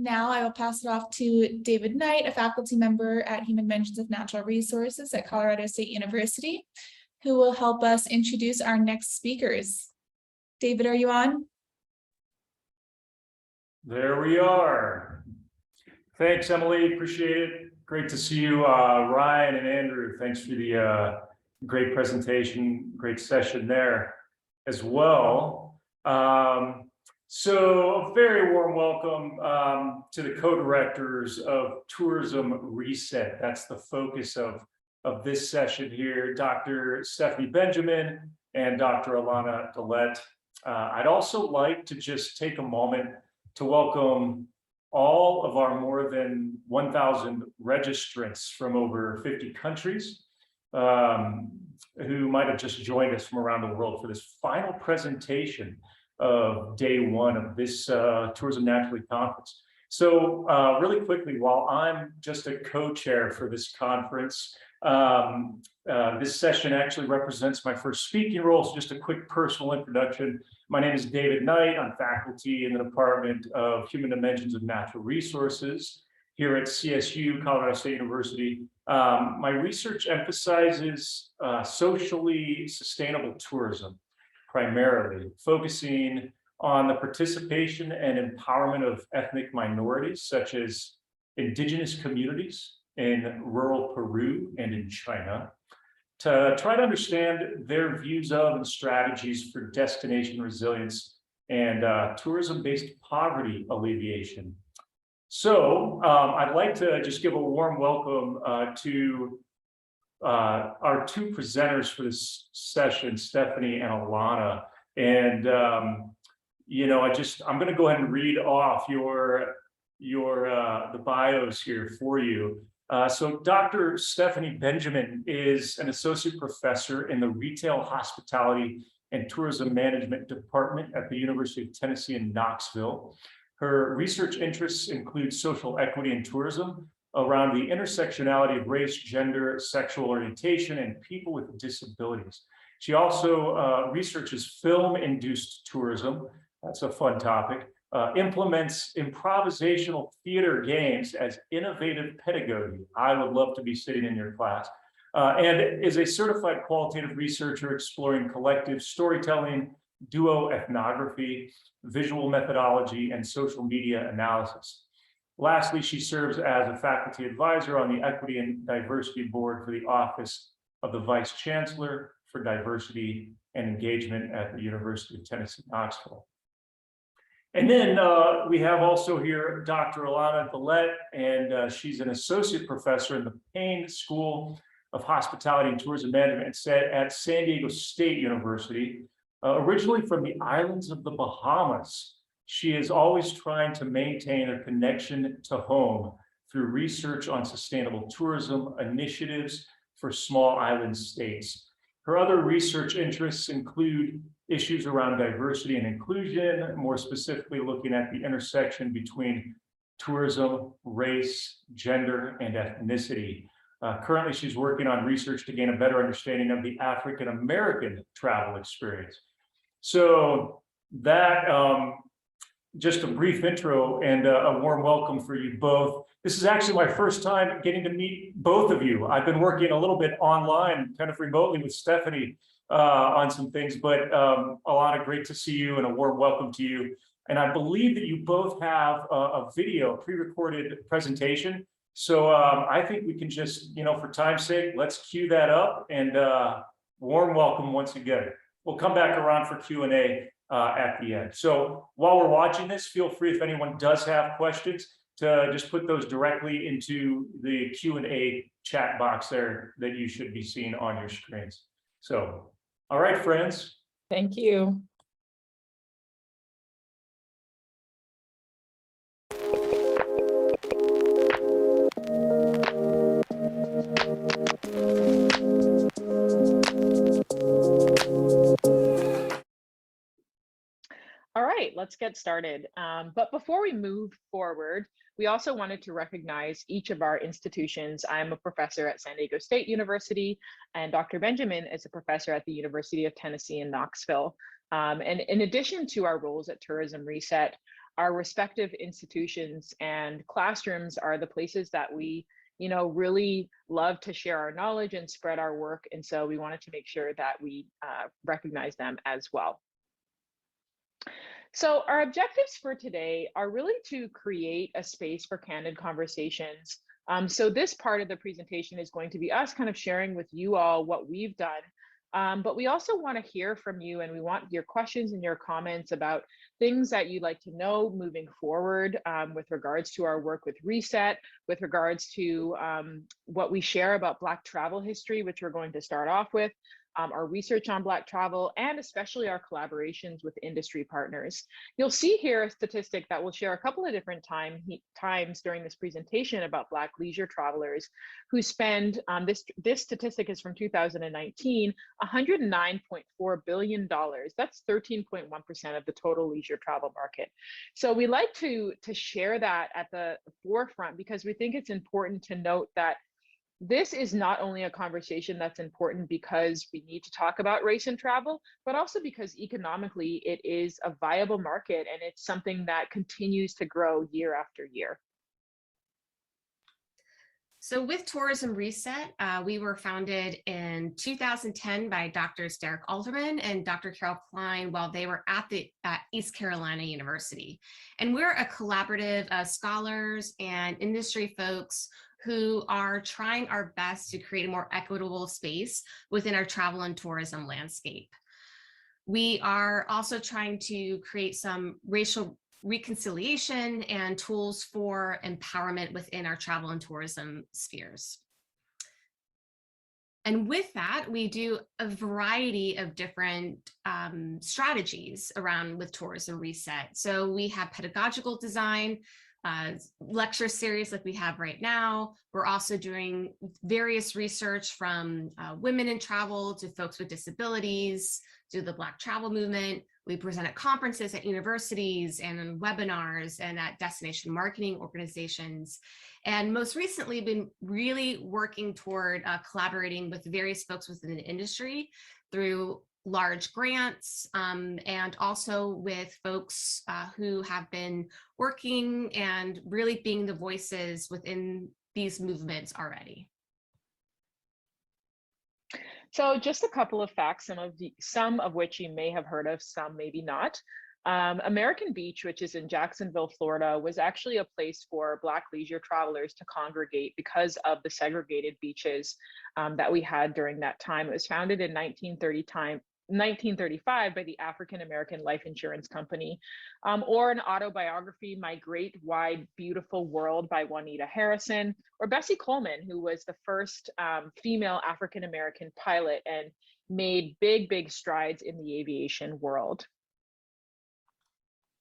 now I will pass it off to David Knight, a faculty member at Human Dimensions of Natural Resources at Colorado State University, who will help us introduce our next speakers. David, are you on? There we are. Thanks, Emily. Appreciate it. Great to see you, Ryan and Andrew. Thanks for the great presentation, great session there as well. So a very warm welcome to the co-directors of Tourism Reset. That's the focus of this session here, Dr. Stefanie Benjamin and Dr. Alana Dillette. I'd also like to just take a moment to welcome all of our more than 1,000 registrants from over 50 countries who might have just joined us from around the world for this final presentation of day one of this Tourism Naturally conference. So really quickly, while I'm just a co-chair for this conference, this session actually represents my first speaking role. So just a quick personal introduction. My name is David Knight. I'm faculty in the Department of Human Dimensions of Natural Resources here at CSU, Colorado State University. My research emphasizes socially sustainable tourism, primarily focusing on the participation and empowerment of ethnic minorities, such as indigenous communities in rural Peru and in China, to try to understand their views of and strategies for destination resilience and tourism-based poverty alleviation. So I'd like to just give a warm welcome to our two presenters for this session, Stefanie and Alana. And I'm going to go ahead and read off the bios here for you. So Dr. Stefanie Benjamin is an associate professor in the Retail, Hospitality, and Tourism Management Department at the University of Tennessee in Knoxville. Her research interests include social equity and tourism around the intersectionality of race, gender, sexual orientation, and people with disabilities. She also researches film-induced tourism. That's a fun topic. Implements improvisational theater games as innovative pedagogy. I would love to be sitting in your class. And is a certified qualitative researcher exploring collective storytelling, duo ethnography, visual methodology, and social media analysis. Lastly, she serves as a faculty advisor on the Equity and Diversity Board for the Office of the Vice Chancellor for Diversity and Engagement at the University of Tennessee, Knoxville. And then we have also here Dr. Alana Dillette, and she's an associate professor in the Payne School of Hospitality and Tourism Management at San Diego State University. Originally from the islands of the Bahamas, she is always trying to maintain a connection to home through research on sustainable tourism initiatives for small island states. Her other research interests include issues around diversity and inclusion, more specifically looking at the intersection between tourism, race, gender, and ethnicity. Currently, she's working on research to gain a better understanding of the African-American travel experience. So that, just a brief intro and a warm welcome for you both. This is actually my first time getting to meet both of you. I've been working a little bit online, kind of remotely with Stefanie on some things, but Alana, great to see you and a warm welcome to you. And I believe that you both have a video, pre-recorded presentation. So I think we can just, for time's sake, let's cue that up and warm welcome once again. We'll come back around for Q&A at the end. So while we're watching this, feel free if anyone does have questions to just put those directly into the Q&A chat box there that you should be seeing on your screens. So, all right, friends. Thank you. All right, let's get started. But before we move forward, we also wanted to recognize each of our institutions. I'm a professor at San Diego State University, and Dr. Benjamin is a professor at the University of Tennessee in Knoxville. And in addition to our roles at Tourism Reset, our respective institutions and classrooms are the places that we, really love to share our knowledge and spread our work. And so we wanted to make sure that we recognize them as well. So our objectives for today are really to create a space for candid conversations. So this part of the presentation is going to be us kind of sharing with you all what we've done. But we also want to hear from you, and we want your questions and your comments about things that you'd like to know moving forward with regards to our work with Reset, with regards to what we share about Black travel history, which we're going to start off with, our research on Black travel, and especially our collaborations with industry partners. You'll see here a statistic that we'll share a couple of different times during this presentation about Black leisure travelers who spend, this statistic is from 2019, $109.4 billion. That's 13.1% of the total leisure travel market. So we like to share that at the forefront because we think it's important to note that this is not only a conversation that's important because we need to talk about race and travel, but also because economically it is a viable market and it's something that continues to grow year after year. So with Tourism Reset, we were founded in 2010 by Drs. Derek Alderman and Dr. Carol Klein while they were at the East Carolina University. And we're a collaborative of scholars and industry folks who are trying our best to create a more equitable space within our travel and tourism landscape. We are also trying to create some racial reconciliation and tools for empowerment within our travel and tourism spheres. And with that, we do a variety of different strategies around with Tourism Reset. So we have pedagogical design, lecture series like we have right now. We're also doing various research from women in travel to folks with disabilities, to the Black travel movement. We present at conferences at universities and in webinars and at destination marketing organizations. And most recently been really working toward collaborating with various folks within the industry through large grants and also with folks who have been working and really being the voices within these movements already. So just a couple of facts, some of which you may have heard of, some maybe not. American Beach, which is in Jacksonville, Florida, was actually a place for Black leisure travelers to congregate because of the segregated beaches that we had during that time. It was founded in 1935 by the African American Life Insurance Company, or an autobiography, My Great Wide Beautiful World by Juanita Harrison, or Bessie Coleman, who was the first female African American pilot and made big strides in the aviation world.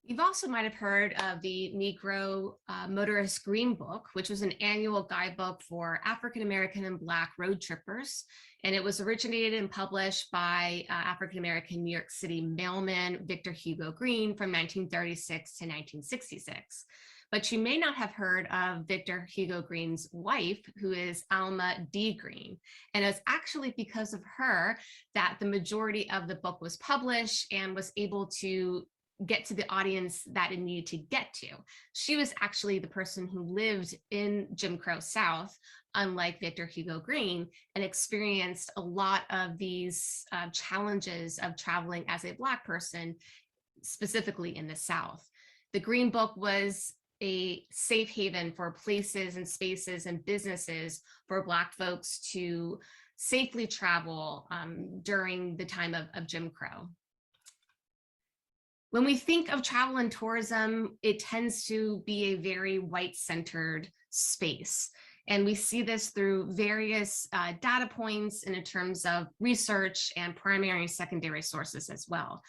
You've also might have heard of the Negro Motorist Green Book, which was an annual guidebook for African American and Black road trippers. And it was originated and published by African American New York City mailman Victor Hugo Green from 1936 to 1966. But you may not have heard of Victor Hugo Green's wife, who is Alma D. Green. And it's actually because of her that the majority of the book was published and was able to get to the audience that it needed to get to. She was actually the person who lived in Jim Crow South, unlike Victor Hugo Green, and experienced a lot of these challenges of traveling as a Black person, specifically in the South. The Green Book was a safe haven for places and spaces and businesses for Black folks to safely travel during the time of Jim Crow. When we think of travel and tourism, it tends to be a very white-centered space. And we see this through various data points and in terms of research and primary and secondary sources as well.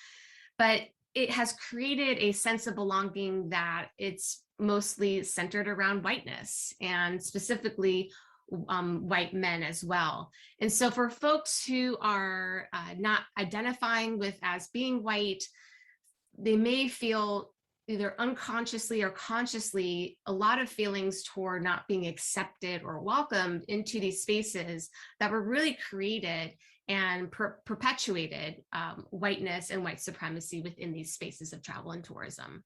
But it has created a sense of belonging that it's mostly centered around whiteness and specifically white men as well. And so for folks who are not identifying with as being white, they may feel either unconsciously or consciously a lot of feelings toward not being accepted or welcomed into these spaces that were really created and perpetuated whiteness and white supremacy within these spaces of travel and tourism.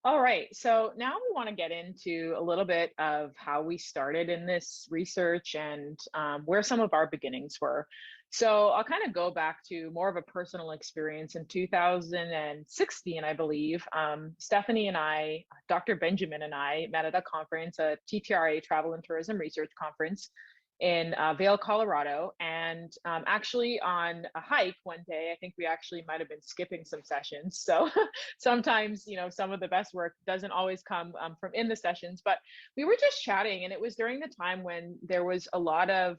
All right, so now we want to get into a little bit of how we started in this research and where some of our beginnings were. So I'll kind of go back to more of a personal experience in 2016, I believe. Stefanie and I, Dr. Benjamin and I met at a conference, a TTRA Travel and Tourism Research Conference in Vail, Colorado. And actually on a hike one day, I think we actually might have been skipping some sessions. So sometimes, you know, some of the best work doesn't always come from in the sessions, but we were just chatting, and it was during the time when there was a lot of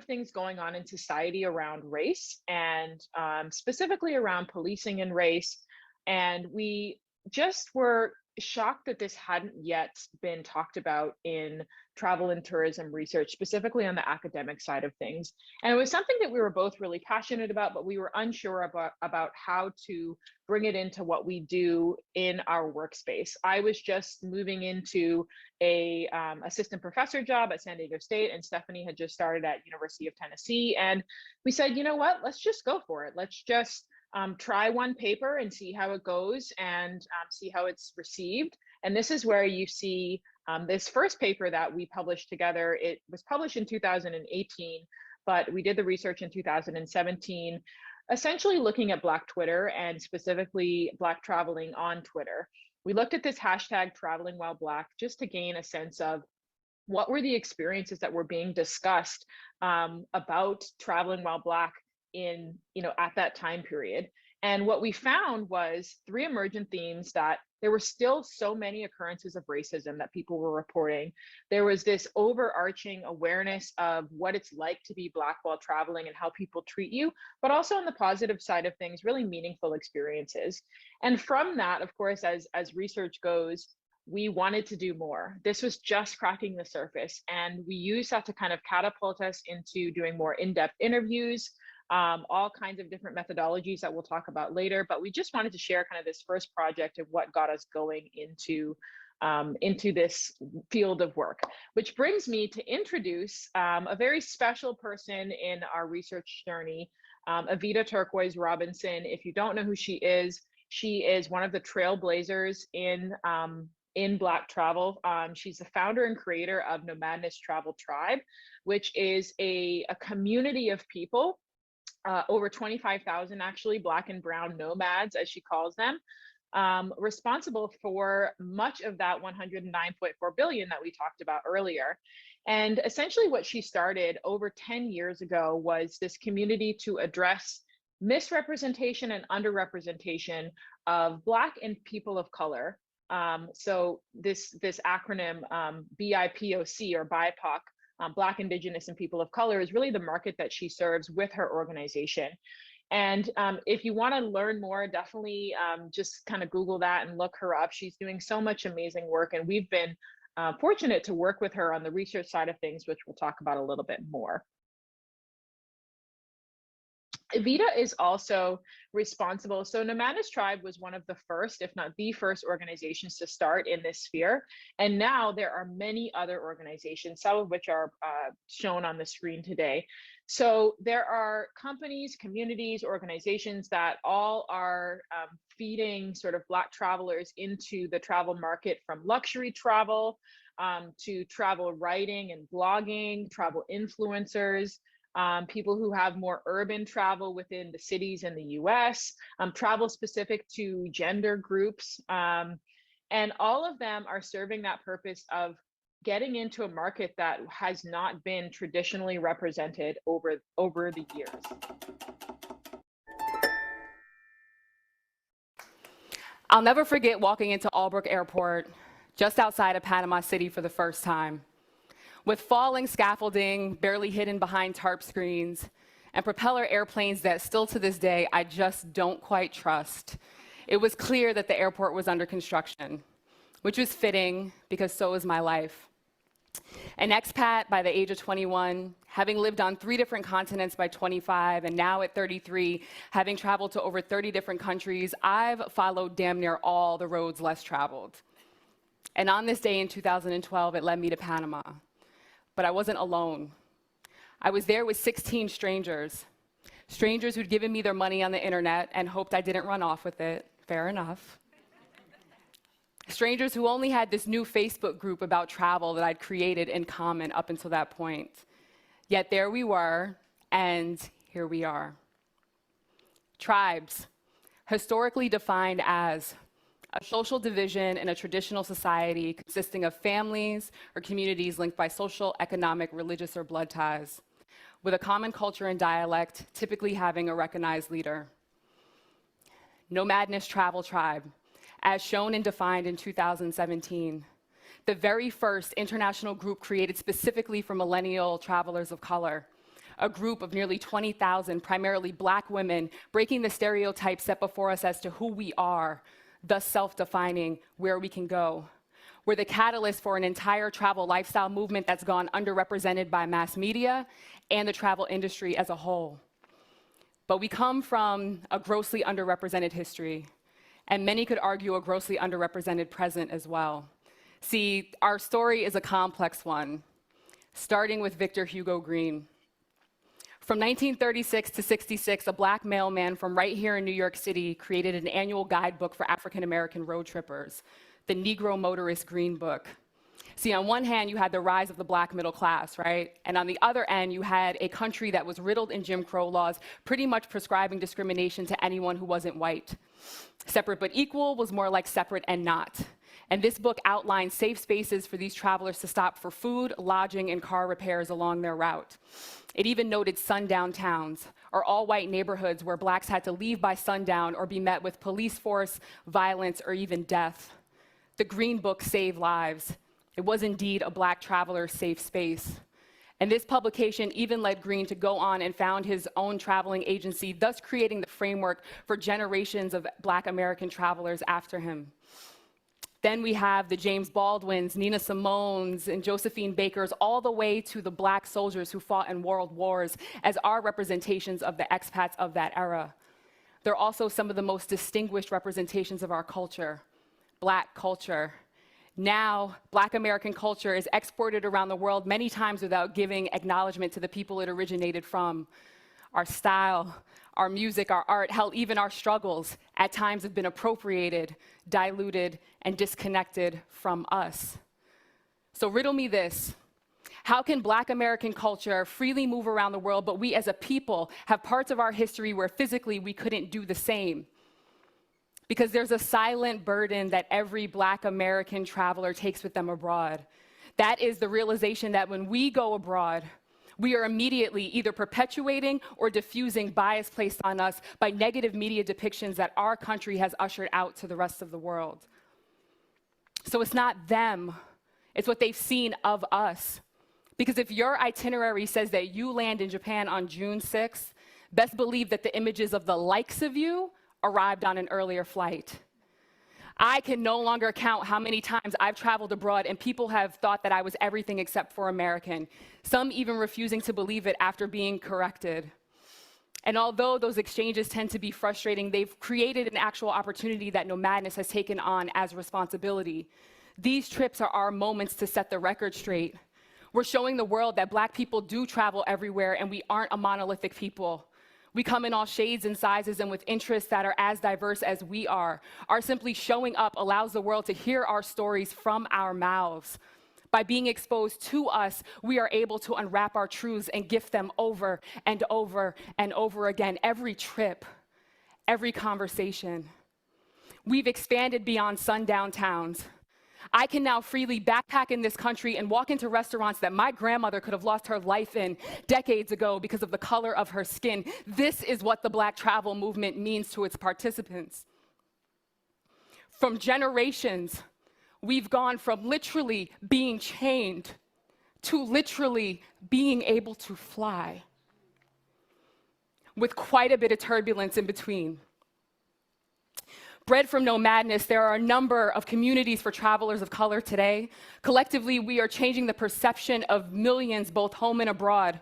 things going on in society around race, and specifically around policing and race. And we just were shocked that this hadn't yet been talked about in travel and tourism research, specifically on the academic side of things. And it was something that we were both really passionate about, but we were unsure about how to bring it into what we do in our workspace. I was just moving into a assistant professor job at San Diego State, and Stefanie had just started at University of Tennessee. And we said, you know what, let's just go for it. Let's just try one paper and see how it goes, and see how it's received. And this is where you see this first paper that we published together. It was published in 2018, but we did the research in 2017, essentially looking at Black Twitter and specifically Black traveling on Twitter. We looked at this hashtag traveling while Black just to gain a sense of what were the experiences that were being discussed about traveling while Black in, you know, at that time period. And what we found was three emergent themes: that there were still so many occurrences of racism that people were reporting. There was this overarching awareness of what it's like to be Black while traveling and how people treat you, but also on the positive side of things, really meaningful experiences. And from that, of course, as research goes, we wanted to do more. This was just cracking the surface. And we used that to kind of catapult us into doing more in-depth interviews, all kinds of different methodologies that we'll talk about later. But we just wanted to share kind of this first project of what got us going into this field of work, which brings me to introduce a very special person in our research journey, Evita Turquoise Robinson. If you don't know who she is one of the trailblazers in Black travel. She's the founder and creator of Nomadness Travel Tribe, which is a community of people, over 25,000 actually, Black and brown nomads, as she calls them, responsible for much of that 109.4 billion that we talked about earlier. And essentially what she started over 10 years ago was this community to address misrepresentation and underrepresentation of Black and people of color. So this acronym BIPOC, or BIPOC, Black, Indigenous, and People of Color, is really the market that she serves with her organization. And if you want to learn more, definitely just kind of Google that and look her up. She's doing so much amazing work, and we've been fortunate to work with her on the research side of things, which we'll talk about a little bit more. Evita is also responsible. So Nomadness Tribe was one of the first, if not the first, organizations to start in this sphere. And now there are many other organizations, some of which are shown on the screen today. So there are companies, communities, organizations that all are feeding sort of Black travelers into the travel market, from luxury travel to travel writing and blogging, travel influencers, people who have more urban travel within the cities in the US, travel specific to gender groups. And all of them are serving that purpose of getting into a market that has not been traditionally represented over the years. I'll never forget walking into Albrook Airport just outside of Panama City for the first time, with falling scaffolding barely hidden behind tarp screens and propeller airplanes that still to this day I just don't quite trust. It was clear that the airport was under construction, which was fitting because so is my life. An expat by the age of 21, having lived on 3 different continents by 25, and now at 33, having traveled to over 30 different countries, I've followed damn near all the roads less traveled. And on this day in 2012, it led me to Panama. But I wasn't alone. I was there with 16 strangers who'd given me their money on the internet and hoped I didn't run off with it. Fair enough. strangers who only had this new Facebook group about travel that I'd created in common up until that point. Yet there we were, and here we are. Tribes, historically defined as a social division in a traditional society consisting of families or communities linked by social, economic, religious, or blood ties, with a common culture and dialect, typically having a recognized leader. Nomadness travel tribe, as shown and defined in 2017, the very first international group created specifically for millennial travelers of color, a group of nearly 20,000 primarily Black women breaking the stereotypes set before us as to who we are, thus self-defining where we can go. We're the catalyst for an entire travel lifestyle movement that's gone underrepresented by mass media and the travel industry as a whole. But we come from a grossly underrepresented history, and many could argue a grossly underrepresented present as well. See, our story is a complex one, starting with Victor Hugo Green. From 1936 to 66, a Black mailman from right here in New York City created an annual guidebook for African American road trippers, the Negro Motorist Green Book. See, on one hand, you had the rise of the Black middle class, right? And on the other end, you had a country that was riddled in Jim Crow laws, pretty much prescribing discrimination to anyone who wasn't white. Separate but equal was more like separate and not. And this book outlined safe spaces for these travelers to stop for food, lodging, and car repairs along their route. It even noted sundown towns, or all-white neighborhoods where Blacks had to leave by sundown or be met with police force, violence, or even death. The Green Book saved lives. It was indeed a Black traveler's safe space. And this publication even led Green to go on and found his own traveling agency, thus creating the framework for generations of Black American travelers after him. Then we have the James Baldwins, Nina Simones, and Josephine Bakers, all the way to the Black soldiers who fought in world wars as our representations of the expats of that era. They're also some of the most distinguished representations of our culture, Black culture. Now, Black American culture is exported around the world many times without giving acknowledgement to the people it originated from. Our style, our music, our art, hell, even our struggles at times have been appropriated, diluted, and disconnected from us. So riddle me this. How can Black American culture freely move around the world, but we as a people have parts of our history where physically we couldn't do the same? Because there's a silent burden that every Black American traveler takes with them abroad. That is the realization that when we go abroad, we are immediately either perpetuating or diffusing bias placed on us by negative media depictions that our country has ushered out to the rest of the world. So it's not them, it's what they've seen of us. Because if your itinerary says that you land in Japan on June 6th, best believe that the images of the likes of you arrived on an earlier flight. I can no longer count how many times I've traveled abroad and people have thought that I was everything except for American, some even refusing to believe it after being corrected. And although those exchanges tend to be frustrating, they've created an actual opportunity that Nomadness has taken on as responsibility. These trips are our moments to set the record straight. We're showing the world that Black people do travel everywhere and we aren't a monolithic people. We come in all shades and sizes and with interests that are as diverse as we are. Our simply showing up allows the world to hear our stories from our mouths. By being exposed to us, we are able to unwrap our truths and gift them over and over and over again. Every trip, every conversation. We've expanded beyond sundown towns. I can now freely backpack in this country and walk into restaurants that my grandmother could have lost her life in decades ago because of the color of her skin. This is what the Black travel movement means to its participants. From generations, we've gone from literally being chained to literally being able to fly, with quite a bit of turbulence in between. Bred from Nomadness, there are a number of communities for travelers of color today. Collectively, we are changing the perception of millions, both home and abroad.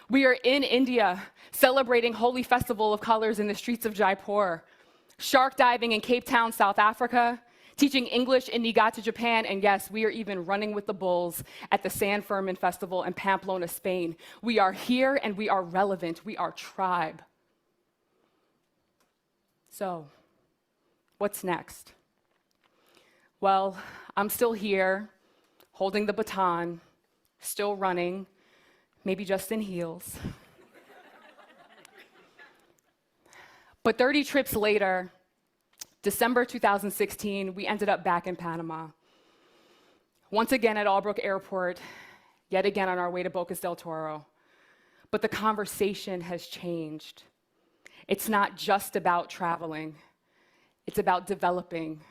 We are in India, celebrating Holy Festival of Colors in the streets of Jaipur, shark diving in Cape Town, South Africa, teaching English in Niigata, Japan, and yes, we are even running with the bulls at the San Fermin Festival in Pamplona, Spain. We are here and we are relevant. We are tribe. So, what's next? Well, I'm still here, holding the baton, still running, maybe just in heels. But 30 trips later, December 2016, we ended up back in Panama. Once again at Albrook Airport, yet again on our way to Bocas del Toro. But the conversation has changed. It's not just about traveling, it's about developing,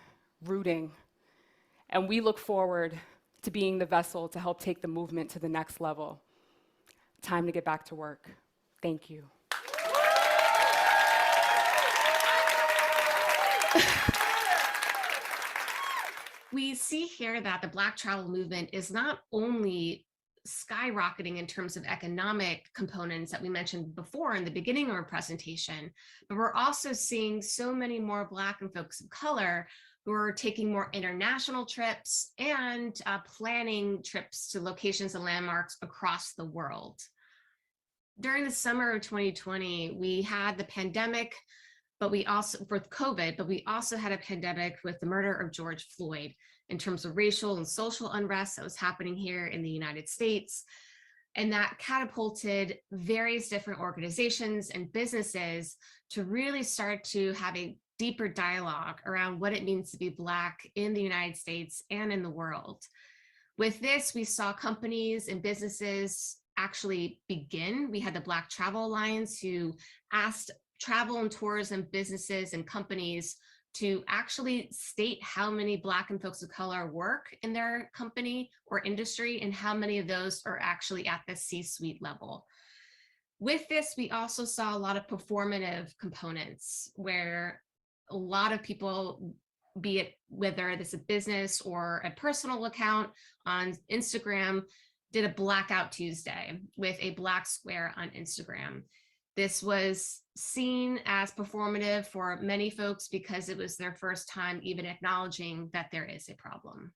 rooting. And we look forward to being the vessel to help take the movement to the next level. Time to get back to work. Thank you. We see here that the Black travel movement is not only skyrocketing in terms of economic components that we mentioned before in the beginning of our presentation, but we're also seeing so many more Black and folks of color who are taking more international trips and planning trips to locations and landmarks across the world. During the summer of 2020, we had the pandemic, but we also, with COVID, but we also had a pandemic with the murder of George Floyd in terms of racial and social unrest that was happening here in the United States. And that catapulted various different organizations and businesses to really start to have a deeper dialogue around what it means to be Black in the United States and in the world. With this, we saw companies and businesses actually begin. We had the Black Travel Alliance who asked travel and tourism businesses and companies to actually state how many Black and folks of color work in their company or industry and how many of those are actually at the C-suite level. With this, we also saw a lot of performative components where a lot of people, be it whether this is a business or a personal account on Instagram, did a Blackout Tuesday with a Black square on Instagram. This was seen as performative for many folks because it was their first time even acknowledging that there is a problem.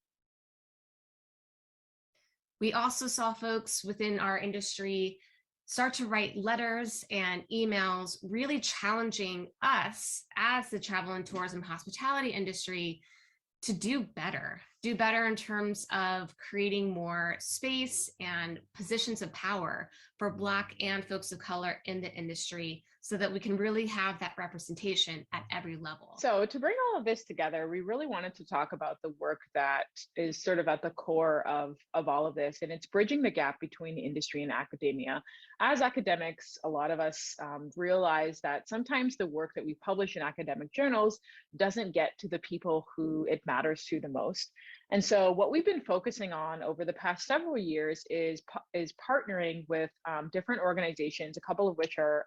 We also saw folks within our industry start to write letters and emails really challenging us as the travel and tourism hospitality industry to do better in terms of creating more space and positions of power for Black and folks of color in the industry so that we can really have that representation at every level. So to bring all of this together, we really wanted to talk about the work that is sort of at the core of all of this, and it's bridging the gap between industry and academia. As academics, a lot of us realize that sometimes the work that we publish in academic journals doesn't get to the people who it matters to the most. And so what we've been focusing on over the past several years is partnering with different organizations, a couple of which are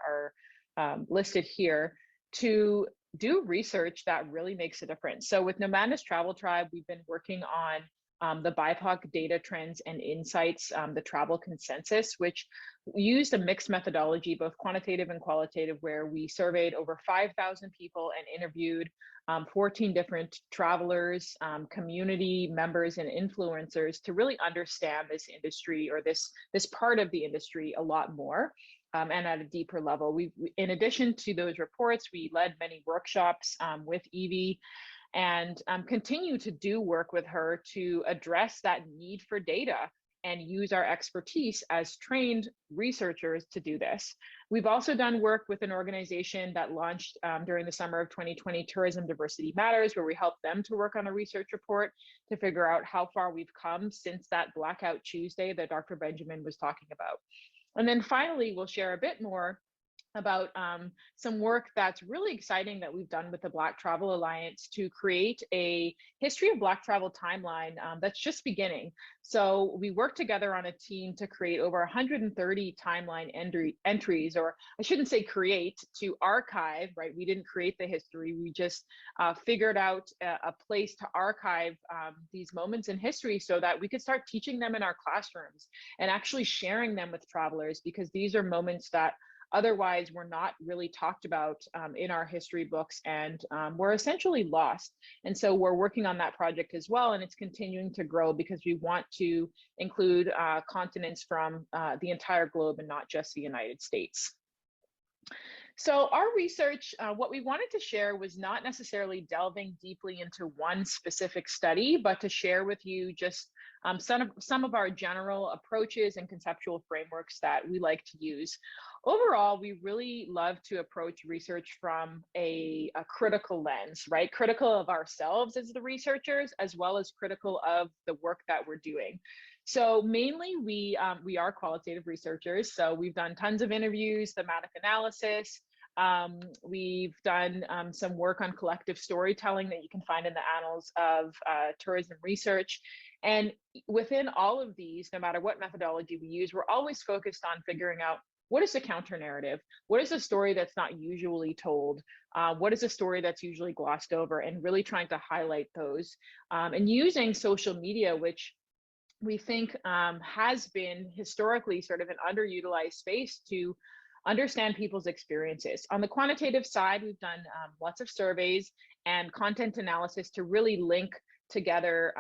listed here, to do research that really makes a difference. So with Nomadness Travel Tribe, we've been working on the BIPOC data trends and insights, the travel consensus, which used a mixed methodology, both quantitative and qualitative, where we surveyed over 5,000 people and interviewed 14 different travelers, community members, and influencers to really understand this industry or this part of the industry a lot more. And at a deeper level. In addition to those reports, we led many workshops with Evie and continue to do work with her to address that need for data and use our expertise as trained researchers to do this. We've also done work with an organization that launched during the summer of 2020, Tourism Diversity Matters, where we helped them to work on a research report to figure out how far we've come since that Blackout Tuesday that Dr. Benjamin was talking about. And then finally, we'll share a bit more about some work that's really exciting that we've done with the Black Travel Alliance to create a history of Black travel timeline that's just beginning. So we worked together on a team to create over 130 timeline entries, or I shouldn't say create, to archive, right? We didn't create the history, we just figured out a place to archive these moments in history so that we could start teaching them in our classrooms and actually sharing them with travelers, because these are moments that otherwise were not really talked about in our history books and were essentially lost. And so we're working on that project as well, and it's continuing to grow because we want to include continents from the entire globe and not just the United States. So our research, what we wanted to share was not necessarily delving deeply into one specific study, but to share with you just some of our general approaches and conceptual frameworks that we like to use. Overall, we really love to approach research from a critical lens, right? Critical of ourselves as the researchers, as well as critical of the work that we're doing. So mainly we are qualitative researchers. So we've done tons of interviews, thematic analysis. We've done some work on collective storytelling that you can find in the annals of tourism research. And within all of these, no matter what methodology we use, we're always focused on figuring out what is the counter narrative? What is a story that's not usually told? What is a story that's usually glossed over? And really trying to highlight those. And using social media, which we think has been historically sort of an underutilized space to understand people's experiences. On the quantitative side, we've done lots of surveys and content analysis to really link together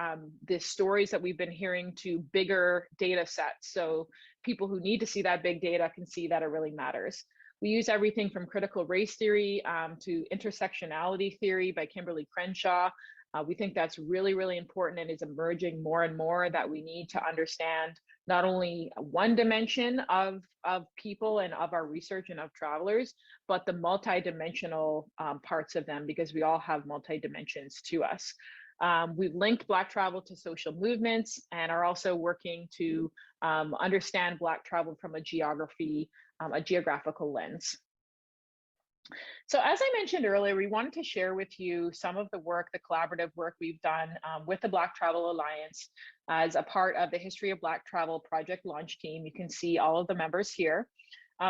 the stories that we've been hearing to bigger data sets. So people who need to see that big data can see that it really matters. We use everything from critical race theory to intersectionality theory by Kimberly Crenshaw. We think that's really, really important and is emerging more and more, that we need to understand not only one dimension of people and of our research and of travelers, but the multidimensional parts of them, because we all have multi-dimensions to us. We've linked Black travel to social movements and are also working to understand Black travel from a geographical lens. So as I mentioned earlier, we wanted to share with you some of the work, the collaborative work we've done with the Black Travel Alliance as a part of the History of Black Travel project launch team. You can see all of the members here.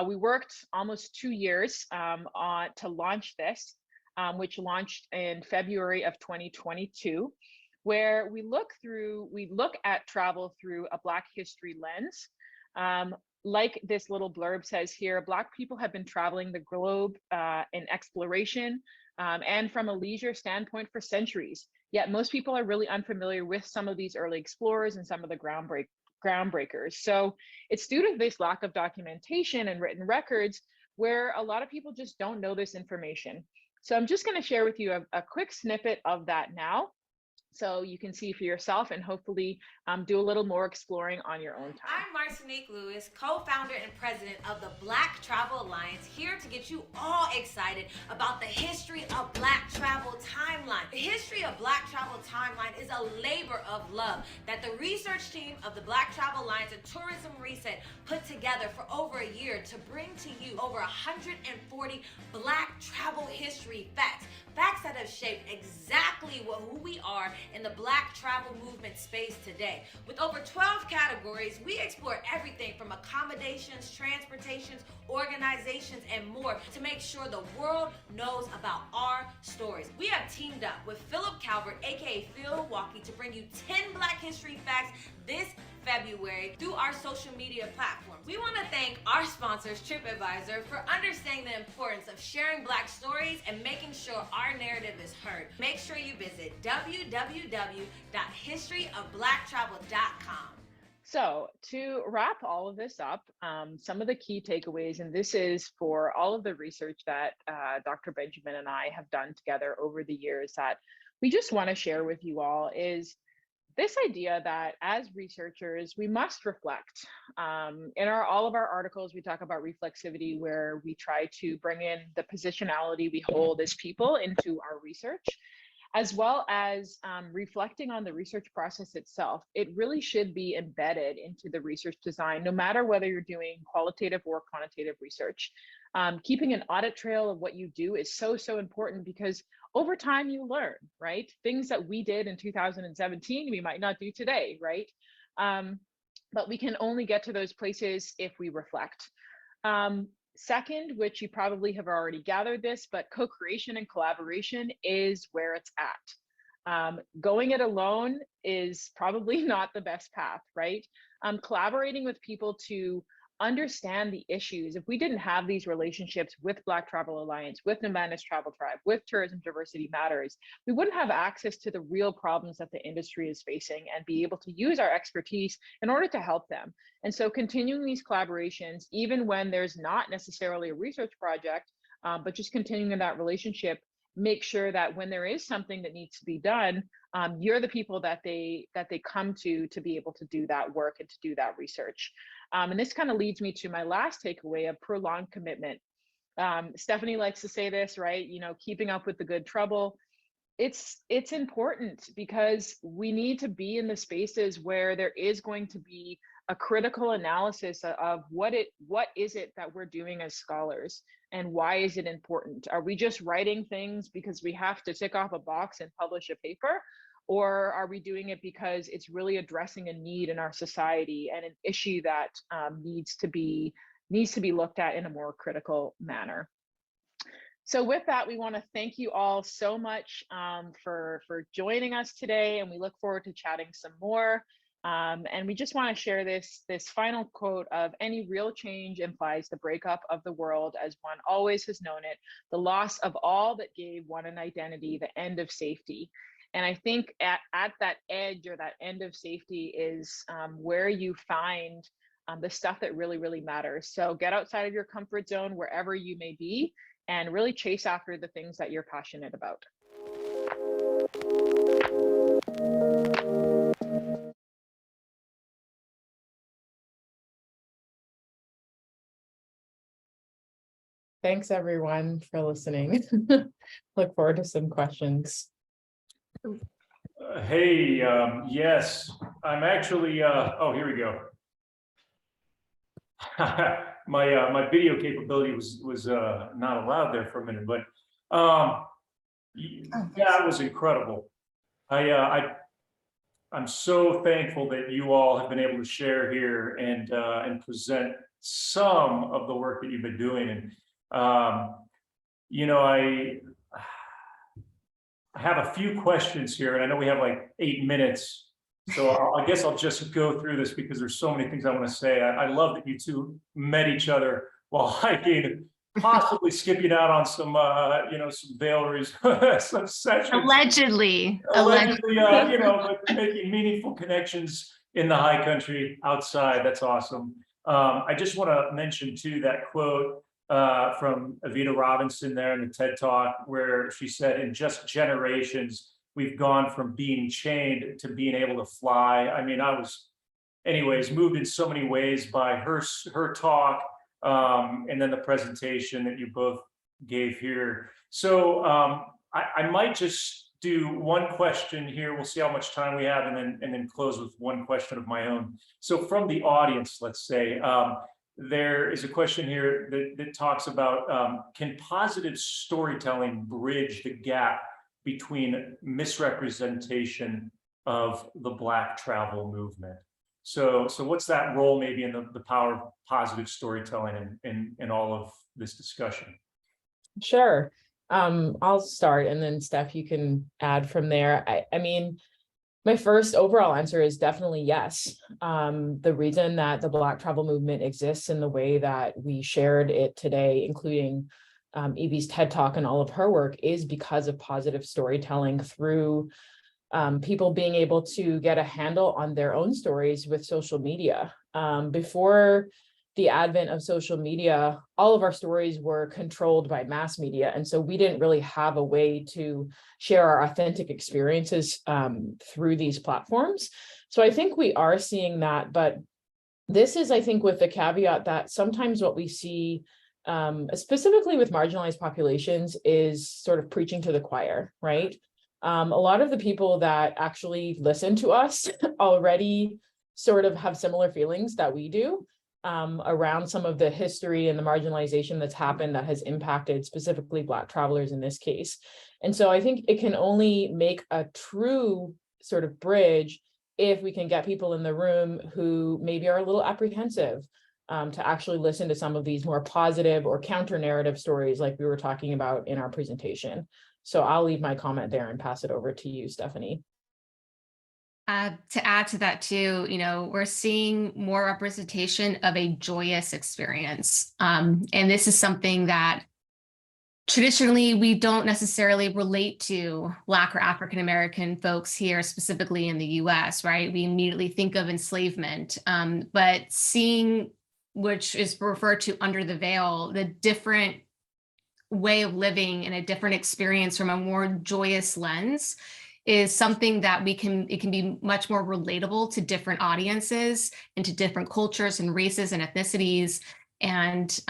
We worked almost 2 years to launch this, which launched in February of 2022, where we look at travel through a Black history lens. Like this little blurb says here, Black people have been traveling the globe in exploration and from a leisure standpoint for centuries. Yet most people are really unfamiliar with some of these early explorers and some of the groundbreakers. So it's due to this lack of documentation and written records where a lot of people just don't know this information. So I'm just going to share with you a quick snippet of that now, so you can see for yourself and hopefully do a little more exploring on your own time. I'm Martinique Lewis, co-founder and president of the Black Travel Alliance, here to get you all excited about the history of Black travel timeline. The history of Black travel timeline is a labor of love that the research team of the Black Travel Alliance and Tourism Reset put together for over a year to bring to you over 140 Black travel history facts. Facts that have shaped exactly who we are in the Black travel movement space today. With over 12 categories, we explore everything from accommodations, transportations, organizations, and more to make sure the world knows about our stories. We have teamed up with Philip Calvert, aka Phil Walkie, to bring you 10 Black history facts this February through our social media platforms. We want to thank our sponsors, TripAdvisor, for understanding the importance of sharing Black stories and making sure our narrative is heard. Make sure you visit www.historyofblacktravel.com. So to wrap all of this up, some of the key takeaways, and this is for all of the research that Dr. Benjamin and I have done together over the years that we just want to share with you all, is this idea that as researchers, we must reflect. In all of our articles, we talk about reflexivity, where we try to bring in the positionality we hold as people into our research, as well as reflecting on the research process itself. It really should be embedded into the research design, no matter whether you're doing qualitative or quantitative research. Keeping an audit trail of what you do is so, so important, because over time you learn, right? Things that we did in 2017, we might not do today, right? But we can only get to those places if we reflect. Second, which you probably have already gathered this, but co-creation and collaboration is where it's at. Going it alone is probably not the best path, right? Collaborating with people to understand the issues. If we didn't have these relationships with Black Travel Alliance, with Nomadness Travel Tribe, with Tourism Diversity Matters, we wouldn't have access to the real problems that the industry is facing and be able to use our expertise in order to help them. And so continuing these collaborations, even when there's not necessarily a research project, but just continuing that relationship, make sure that when there is something that needs to be done, you're the people that they come to be able to do that work and to do that research. And this kind of leads me to my last takeaway of prolonged commitment. Stefanie likes to say this, right? You know, keeping up with the good trouble. It's important because we need to be in the spaces where there is going to be a critical analysis of what is it that we're doing as scholars, and why is it important? Are we just writing things because we have to tick off a box and publish a paper? Or are we doing it because it's really addressing a need in our society and an issue that needs to be looked at in a more critical manner? So with that, we want to thank you all so much for joining us today, and we look forward to chatting some more. And we just want to share this final quote of, any real change implies the breakup of the world as one always has known it, the loss of all that gave one an identity, the end of safety. And I think at that edge, or that end of safety, is where you find the stuff that really, really matters. So get outside of your comfort zone, wherever you may be, and really chase after the things that you're passionate about. Thanks everyone for listening. Look forward to some questions. Hey, yes, I'm actually, oh, here we go. My video capability was not allowed there for a minute, but that was incredible. I'm so thankful that you all have been able to share here and present some of the work that you've been doing. And you know, I have a few questions here, and I know we have like 8 minutes. So I guess I'll just go through this because there's so many things I want to say. I love that you two met each other while hiking, possibly skipping out on some, you know, some Valeries, some sessions. Allegedly. You know, but making meaningful connections in the high country outside. That's awesome. I just want to mention too that quote from Evita Robinson there in the TED Talk, where she said, in just generations, we've gone from being chained to being able to fly. I mean, I was, anyways, moved in so many ways by her talk, and then the presentation that you both gave here. So I might just do one question here. We'll see how much time we have, and then close with one question of my own. So from the audience, let's say, there is a question here that talks about, can positive storytelling bridge the gap between misrepresentation of the Black travel movement? So what's that role maybe in the power of positive storytelling in all of this discussion? Sure. I'll start, and then Steph, you can add from there. I mean, my first overall answer is definitely yes. The reason that the Black travel movement exists in the way that we shared it today, including Evie's TED Talk and all of her work, is because of positive storytelling through people being able to get a handle on their own stories with social media. Before the advent of social media, all of our stories were controlled by mass media. And so we didn't really have a way to share our authentic experiences through these platforms. So I think we are seeing that, but this is, I think, with the caveat that sometimes what we see, specifically with marginalized populations, is sort of preaching to the choir, right? A lot of the people that actually listen to us already sort of have similar feelings that we do around some of the history and the marginalization that's happened that has impacted specifically Black travelers in this case. And so I think it can only make a true sort of bridge if we can get people in the room who maybe are a little apprehensive to actually listen to some of these more positive or counter narrative stories like we were talking about in our presentation. So I'll leave my comment there and pass it over to you, Stefanie. To add to that too, you know, we're seeing more representation of a joyous experience. And this is something that traditionally we don't necessarily relate to Black or African-American folks here, specifically in the US, right? We immediately think of enslavement, but seeing, which is referred to under the veil, the different way of living and a different experience from a more joyous lens is something that it can be much more relatable to different audiences and to different cultures and races and ethnicities, and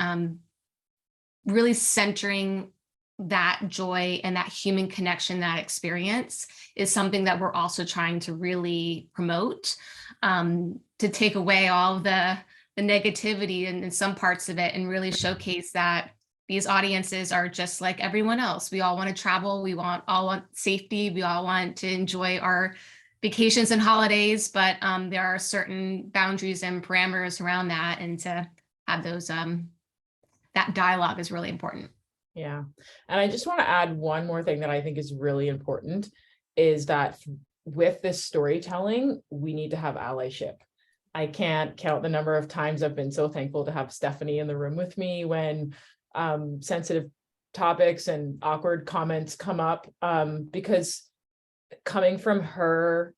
really centering that joy and that human connection, that experience is something that we're also trying to really promote, to take away all the negativity in some parts of it and really showcase that these audiences are just like everyone else. We all want to travel. We all want safety. We all want to enjoy our vacations and holidays, but there are certain boundaries and parameters around that, and to have those, that dialogue is really important. Yeah. And I just want to add one more thing that I think is really important, is that with this storytelling, we need to have allyship. I can't count the number of times I've been so thankful to have Stefanie in the room with me when sensitive topics and awkward comments come up, because coming from her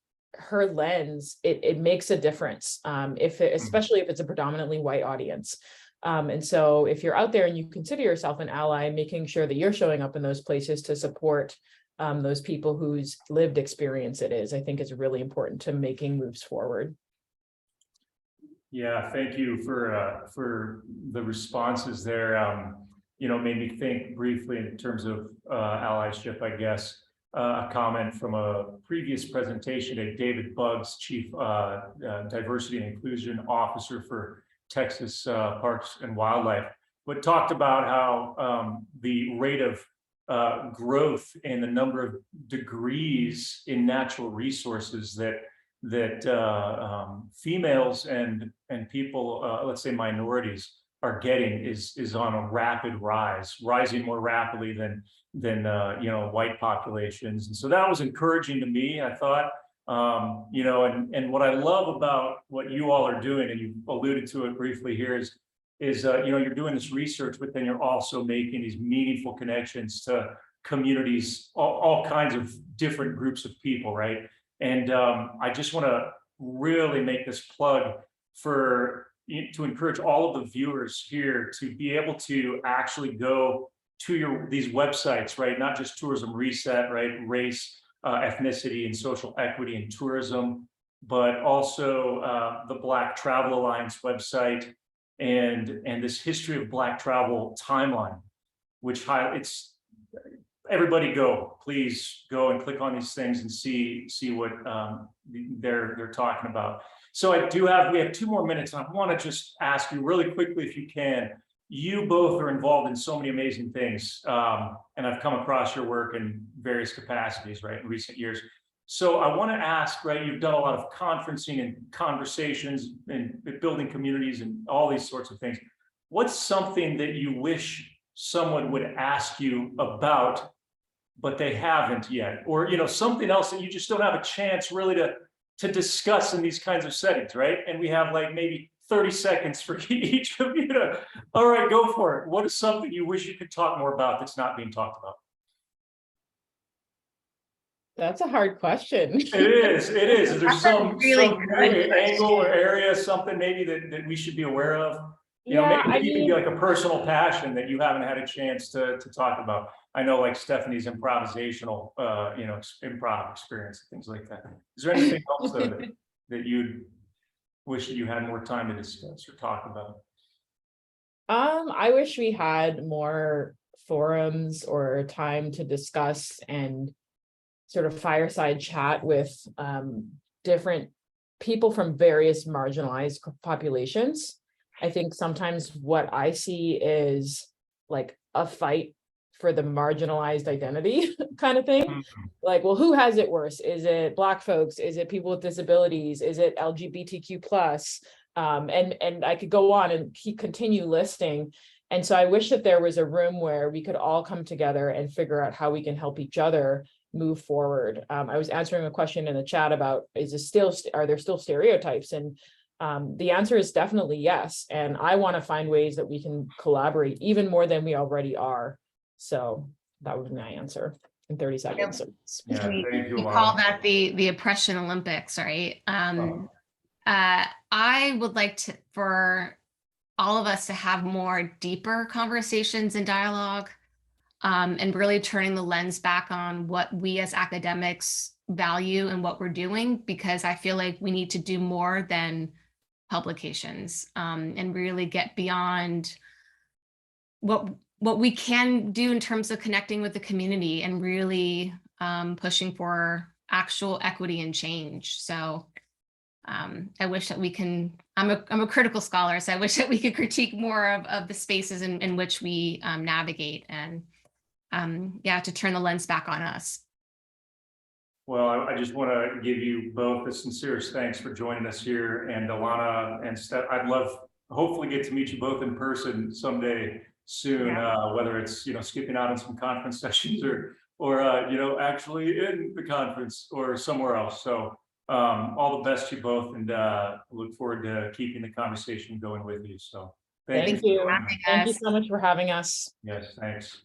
lens, it makes a difference, especially if it's a predominantly white audience. And so if you're out there and you consider yourself an ally, making sure that you're showing up in those places to support those people whose lived experience it is, I think is really important to making moves forward. Yeah, thank you for the responses there. Made me think briefly in terms of allyship, I guess. A comment from a previous presentation at David Buggs, Chief Diversity and Inclusion Officer for Texas Parks and Wildlife, but talked about how the rate of growth and the number of degrees in natural resources that females and people, let's say minorities, are getting is on a rapid rise, rising more rapidly than white populations. And so that was encouraging to me, I thought. And what I love about what you all are doing, and you alluded to it briefly here, is you're doing this research, but then you're also making these meaningful connections to communities, all kinds of different groups of people, right? And I just want to really make this plug to encourage all of the viewers here to be able to actually go to these websites, right? Not just Tourism Reset, right? Race, ethnicity, and social equity in tourism, but also the Black Travel Alliance website and this History of Black Travel timeline, which highlights. Everybody please go and click on these things and see what they're talking about. So we have 2 more minutes, and I want to just ask you really quickly, if you can. You both are involved in so many amazing things, and I've come across your work in various capacities, right, in recent years. So I want to ask, right, you've done a lot of conferencing and conversations and building communities and all these sorts of things. What's something that you wish someone would ask you about, but they haven't yet, or something else that you just don't have a chance really to discuss in these kinds of settings, right? And we have like maybe 30 seconds for each of you to, all right, go for it. What is something you wish you could talk more about that's not being talked about? That's a hard question. It is. Is there some good angle or area, something maybe that we should be aware of? Maybe it can be like a personal passion that you haven't had a chance to talk about. I know, like Stefanie's improvisational, improv experience, things like that. Is there anything else though that you'd wish that you had more time to discuss or talk about? I wish we had more forums or time to discuss and sort of fireside chat with different people from various marginalized populations. I think sometimes what I see is like a fight for the marginalized identity kind of thing. Mm-hmm. Like, well, who has it worse? Is it Black folks? Is it people with disabilities? Is it LGBTQ plus? And I could go on and continue listing. And so I wish that there was a room where we could all come together and figure out how we can help each other move forward. I was answering a question in the chat about, are there still stereotypes? And the answer is definitely yes. And I want to find ways that we can collaborate even more than we already are. So that would be my answer in 30 seconds. Yeah, we call that the oppression Olympics, right? I would like for all of us to have more deeper conversations and dialogue and really turning the lens back on what we as academics value and what we're doing, because I feel like we need to do more than publications, and really get beyond what we can do in terms of connecting with the community and really pushing for actual equity and change. So I wish that we can, I'm a critical scholar, so I wish that we could critique more of the spaces in which we navigate, and yeah, to turn the lens back on us. Well, I just want to give you both the sincerest thanks for joining us here, and Alana and Steph, I'd love, hopefully get to meet you both in person someday soon, whether it's, skipping out on some conference sessions or actually in the conference or somewhere else. So all the best to you both, and look forward to keeping the conversation going with you. So Thank you. Having Thank you us. so much for having us. Yes, thanks.